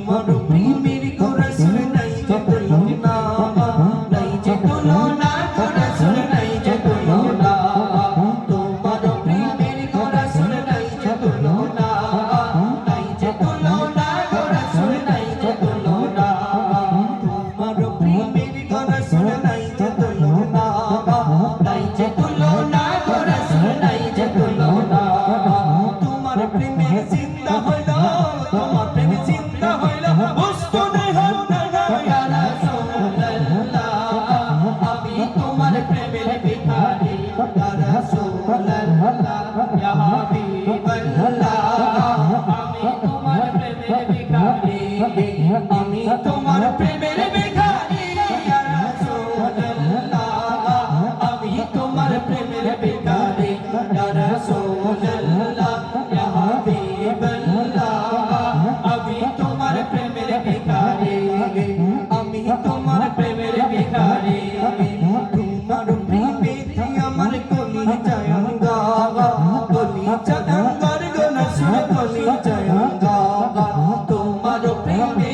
তোমার প্রেমের গো রাসূল নাই যে তুলনা নাই যে তুলনা গো রাসূল নাই যে তুলনা তোমার প্রেমের গো রাসূল নাই যে তুলনা নাই যে তুলনা গো রাসূল নাই যে তুলনা তোমার প্রেমের গো রাসূল নাই যে তুলনা নাই যে তুলনা গো রাসূল নাই যে তুলনা তোমার প্রেমে জিন্দা হইল তোমার প্রেমে জিন্দা হইল বুঝতো দেহর না ইয়া রাসূলুল্লাহ আমি তোমার প্রেমের ভিখারি ইয়া রাসূলুল্লাহ ইয়া হাবিবাল্লাহ আমি তোমার প্রেমের ভিখারি আমি তোমার প্রেমের ভিখারি ইয়া রাসূলুল্লাহ আমি তোমার প্রেমের ভিখারি ইয়া রাসূলুল্লাহ ইয়া হাবিবাল্লাহ আমি তোমার প্রেমের ভিখারি আমি তোমার প্রেমের ভিখারি তোমার প্রেমে আমার কলি জায়ঙ্গা কলি জায়ঙ্গার গো রাসূল কলি জায়ঙ্গা তোমার প্রেমে